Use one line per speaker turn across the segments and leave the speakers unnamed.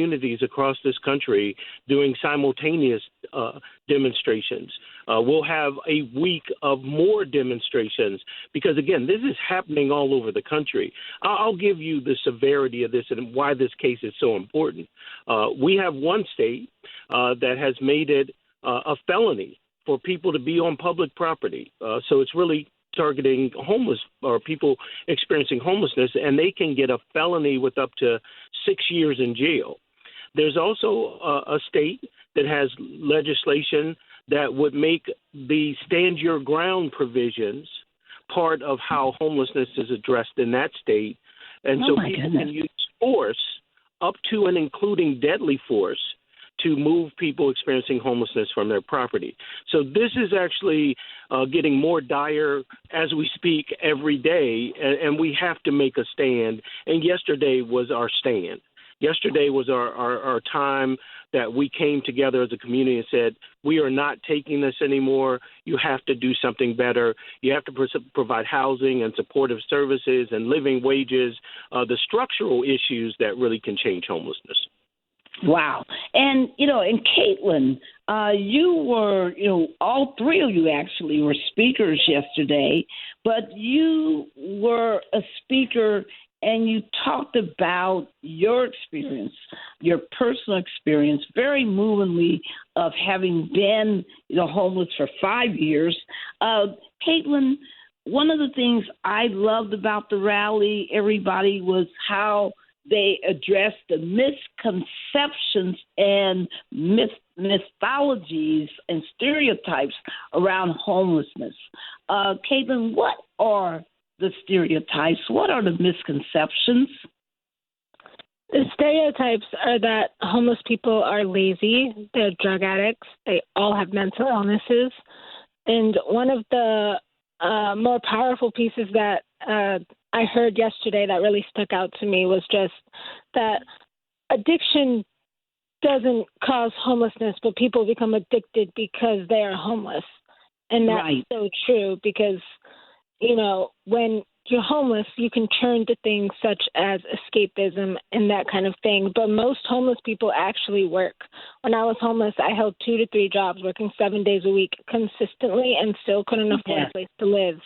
communities across this country doing simultaneous demonstrations. We'll have a week of more demonstrations because, again, this is happening all over the country. I'll give you the severity of this and why this case is so important. We have one state that has made it a felony for people to be on public property. So it's really targeting homeless or people experiencing homelessness, and they can get a felony with up to 6 years in jail. There's also a state that has legislation that would make the stand your ground provisions part of how homelessness is addressed in that state. And so people can use force up to and including deadly force to move people experiencing homelessness from their property. So this is actually getting more dire as we speak every day, and we have to make a stand. And yesterday was our stand. Yesterday was our time that we came together as a community and said, we are not taking this anymore. You have to do something better. You have to provide housing and supportive services and living wages, the structural issues that really can change homelessness.
Wow. And, and Caitlyn, you were, all three of you actually were speakers yesterday, but you were a speaker and you talked about your experience, your personal experience, very movingly of having been, homeless for 5 years. Caitlyn, one of the things I loved about the rally, everybody, was how they addressed the misconceptions and mythologies and stereotypes around homelessness. Caitlyn, what are the stereotypes? What are the misconceptions?
The stereotypes are that homeless people are lazy, they're drug addicts, they all have mental illnesses. And one of the more powerful pieces that I heard yesterday that really stuck out to me was just that addiction doesn't cause homelessness, but people become addicted because they are homeless. And that's so true because, when you're homeless, you can turn to things such as escapism and that kind of thing. But most homeless people actually work. When I was homeless, I held 2 to 3 jobs, working 7 days a week consistently, and still couldn't afford a place to live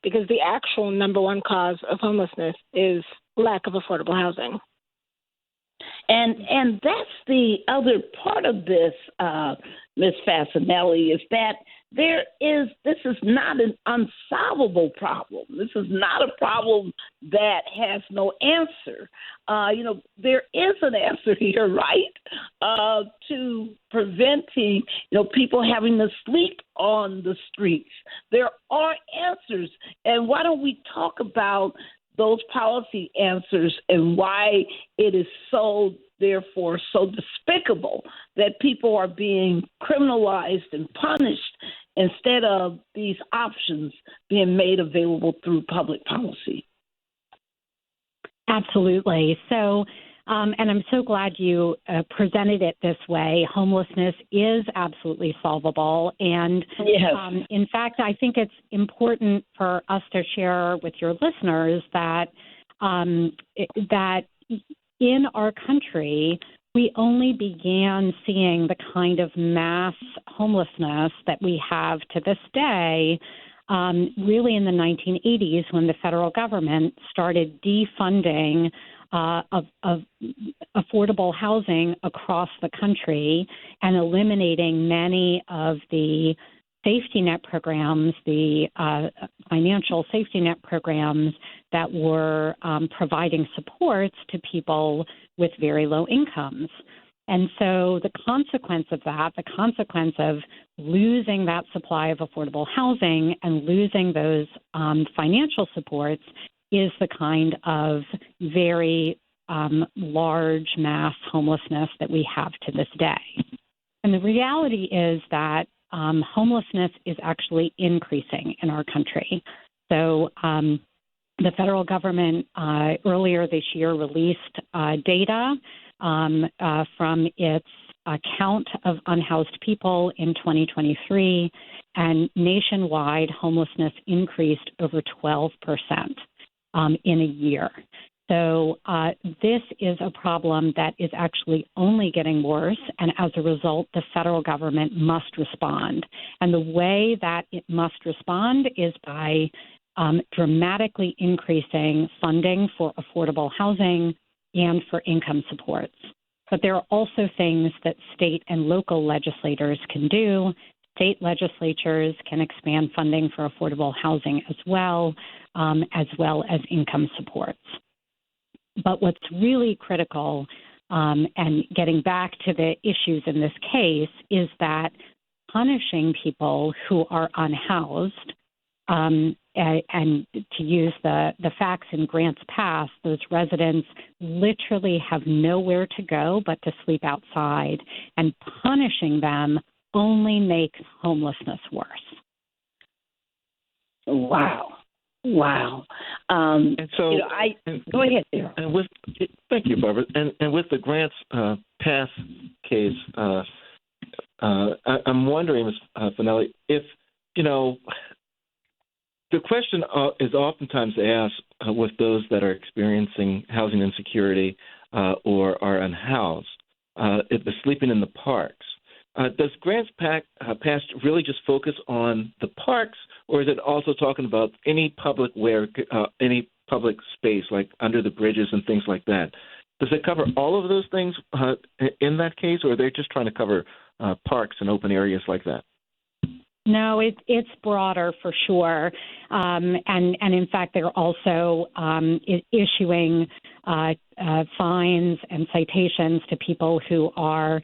because the actual number one cause of homelessness is lack of affordable housing.
And that's the other part of this, Ms. Fasanelli, is that this is not an unsolvable problem. This is not a problem that has no answer. There is an answer here, right, to preventing, people having to sleep on the streets. There are answers. And why don't we talk about those policy answers and why it is so, therefore, so despicable that people are being criminalized and punished instead of these options being made available through public policy.
Absolutely. So, and I'm so glad you presented it this way. Homelessness is absolutely solvable. And in fact, I think it's important for us to share with your listeners that that in our country, we only began seeing the kind of mass homelessness that we have to this day really in the 1980s when the federal government started defunding of affordable housing across the country and eliminating many of the safety net programs, the financial safety net programs that were providing supports to people with very low incomes. And so the consequence of that, the consequence of losing that supply of affordable housing and losing those financial supports is the kind of very large mass homelessness that we have to this day. And the reality is that homelessness is actually increasing in our country. So the federal government earlier this year released data from its count of unhoused people in 2023, and nationwide homelessness increased over 12% in a year. So this is a problem that is actually only getting worse, and as a result, the federal government must respond. And the way that it must respond is by dramatically increasing funding for affordable housing and for income supports. But there are also things that state and local legislators can do. State legislatures can expand funding for affordable housing as well as income supports. But what's really critical, and getting back to the issues in this case, is that punishing people who are unhoused, and to use the facts in Grants Pass, those residents literally have nowhere to go but to sleep outside, and punishing them only makes homelessness worse.
Wow.
And so,
go ahead, Daryl.
And thank you, Barbara. And with the Grants Pass case, I'm wondering, Ms. Fasanelli, if the question is oftentimes asked with those that are experiencing housing insecurity or are unhoused, if they're sleeping in the parks. Does Grants Pass really just focus on the parks, or is it also talking about any public space, like under the bridges and things like that? Does it cover all of those things in that case, or are they just trying to cover parks and open areas like that?
No, it's broader for sure, and in fact, they're also issuing fines and citations to people who are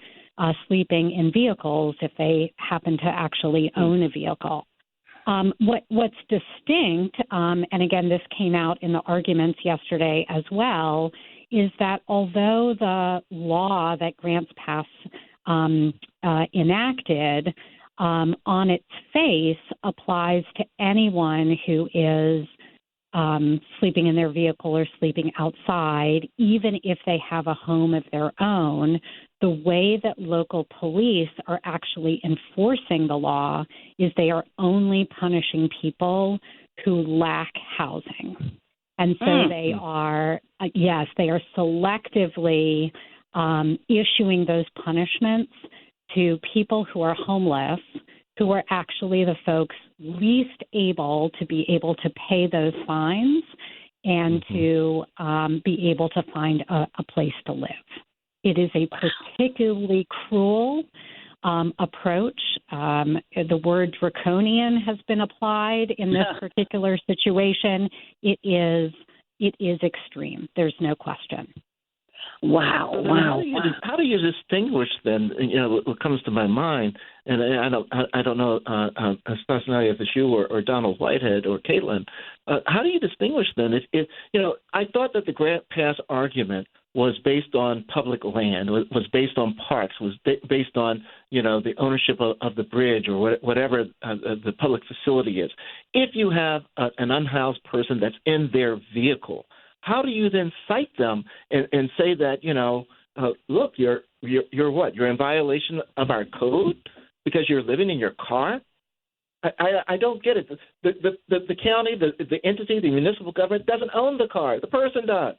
sleeping in vehicles if they happen to actually own a vehicle. What's distinct, and again, this came out in the arguments yesterday as well, is that although the law that Grants Pass enacted on its face applies to anyone who is sleeping in their vehicle or sleeping outside, even if they have a home of their own, the way that local police are actually enforcing the law is they are only punishing people who lack housing. And so they are, they are selectively issuing those punishments to people who are homeless, who are actually the folks least able to be able to pay those fines and to be able to find a place to live. It is a particularly cruel approach. The word draconian has been applied in this particular situation. It is extreme. There's no question.
Wow.
How do you distinguish then? What comes to my mind, and I don't know, especially if it's you or Donald Whitehead or Caitlyn. How do you distinguish then? If I thought that the Grants Pass argument was based on public land, was based on parks, was based on the ownership of the bridge or whatever the public facility is. If you have an unhoused person that's in their vehicle, how do you then cite them and say that look, you're what? You're in violation of our code because you're living in your car? I don't get it. The county, the entity, the municipal government doesn't own the car. The person does.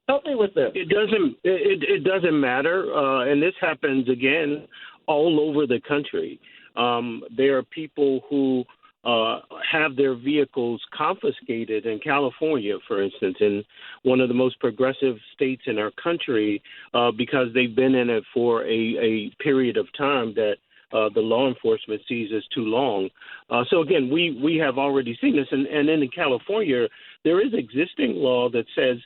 Help me with this.
It doesn't matter, and this happens again all over the country. There are people who have their vehicles confiscated in California, for instance, in one of the most progressive states in our country, because they've been in it for a period of time that the law enforcement sees as too long. So again, we have already seen this, and then in California, there is existing law that says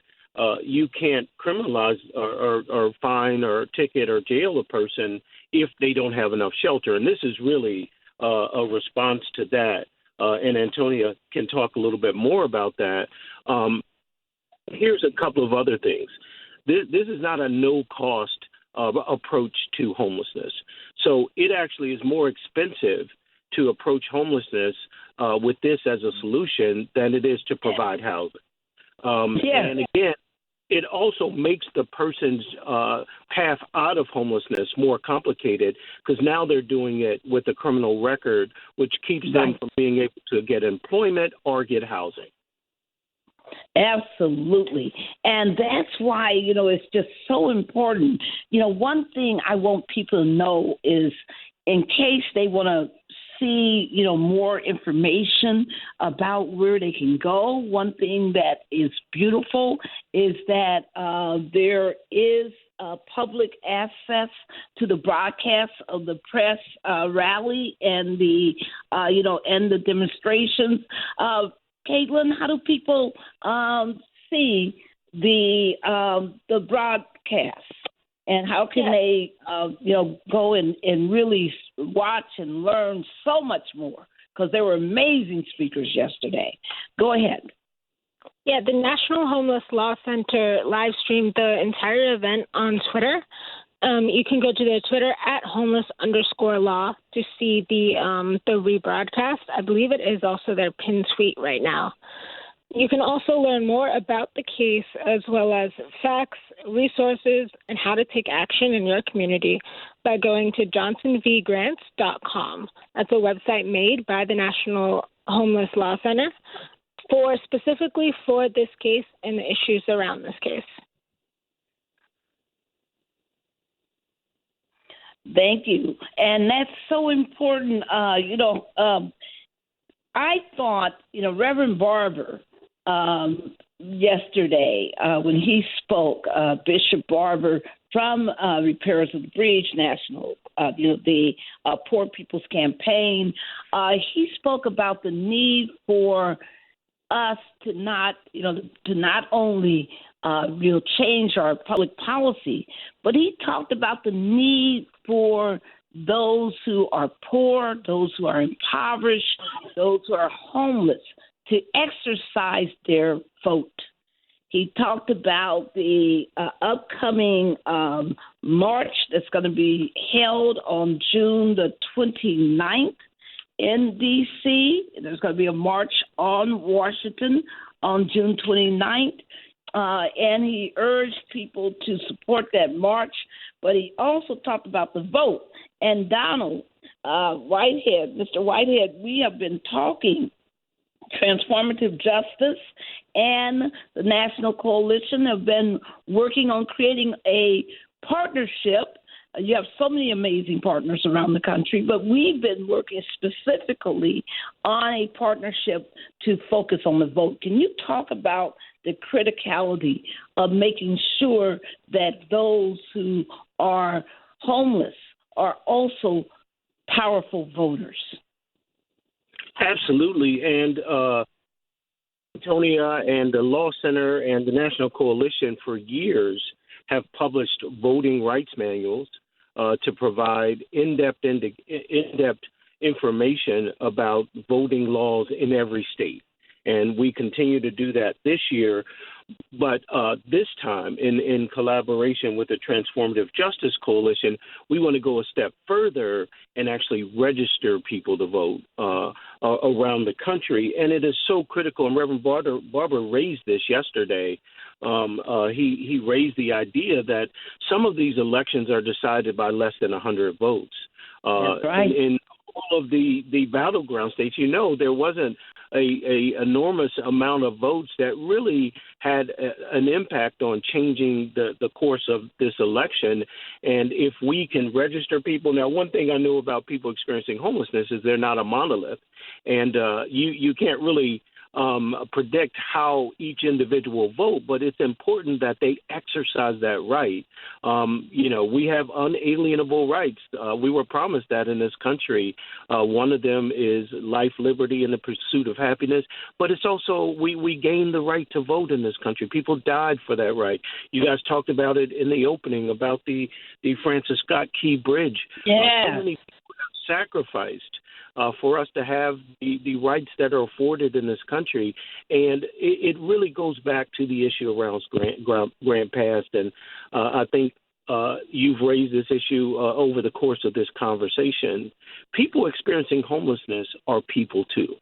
you can't criminalize or fine or ticket or jail a person if they don't have enough shelter. And this is really a response to that. And Antonia can talk a little bit more about that. Here's a couple of other things. This is not a no-cost approach to homelessness. So it actually is more expensive to approach homelessness with this as a solution than it is to provide housing. And again, it also makes the person's path out of homelessness more complicated because now they're doing it with a criminal record, which keeps them from being able to get employment or get housing.
Absolutely. And that's why, it's just so important. One thing I want people to know is in case they want to see, more information about where they can go, one thing that is beautiful is that there is public access to the broadcast of the press rally and the demonstrations. Caitlyn, how do people see the broadcast, and how can they go and really watch and learn so much more? Because there were amazing speakers yesterday. Go ahead.
Yeah, the National Homeless Law Center live streamed the entire event on Twitter. You can go to their Twitter at homeless_law to see the rebroadcast. I believe it is also their pinned tweet right now. You can also learn more about the case as well as facts, resources, and how to take action in your community by going to johnsonvgrants.com. That's a website made by the National Homeless Law Center specifically for this case and the issues around this case.
Thank you. And that's so important. I thought, Reverend Barber yesterday when he spoke, Bishop Barber from Repairers of the Breach National, the Poor People's Campaign, he spoke about the need for us to not only change our public policy, but he talked about the need for those who are poor, those who are impoverished, those who are homeless to exercise their vote. He talked about the upcoming march that's going to be held on June the 29th in D.C. There's going to be a march on Washington on June 29th. And he urged people to support that march, but he also talked about the vote. And Donald Whitehead, Mr. Whitehead, we have been talking transformative justice, and the National Coalition have been working on creating a partnership. You have so many amazing partners around the country, but we've been working specifically on a partnership to focus on the vote. Can you talk about the criticality of making sure that those who are homeless are also powerful voters?
Absolutely. And Antonia and the Law Center and the National Coalition for years have published voting rights manuals to provide in-depth information about voting laws in every state. And we continue to do that this year. But this time, in collaboration with the Transformative Justice Coalition, we want to go a step further and actually register people to vote around the country. And it is so critical. And Reverend Barber raised this yesterday. He raised the idea that some of these elections are decided by less than 100 votes.
That's right.
In all of the battleground states, there wasn't a enormous amount of votes that really had an impact on changing the course of this election. And if we can register people, now one thing I know about people experiencing homelessness is they're not a monolith, and you can't really predict how each individual vote, but it's important that they exercise that right. We have unalienable rights. We were promised that in this country. One of them is life, liberty, and the pursuit of happiness, but it's also we gained the right to vote in this country. People died for that right. You guys talked about it in the opening about the Francis Scott Key Bridge.
Yeah.
So many people have sacrificed for us to have the rights that are afforded in this country. And it really goes back to the issue around Grant Pass. And I think you've raised this issue over the course of this conversation. People experiencing homelessness are people too.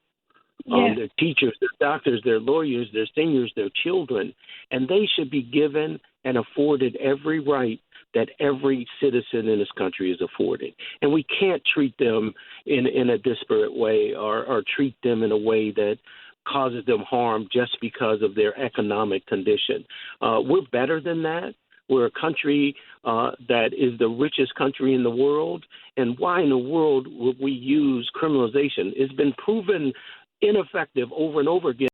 They're teachers, they're doctors, they're lawyers, they're seniors, they're children, and they should be given and afforded every right that every citizen in this country is afforded. And we can't treat them in a disparate way or treat them in a way that causes them harm just because of their economic condition. We're better than that. We're a country that is the richest country in the world. And why in the world would we use criminalization? It's been proven ineffective over and over again.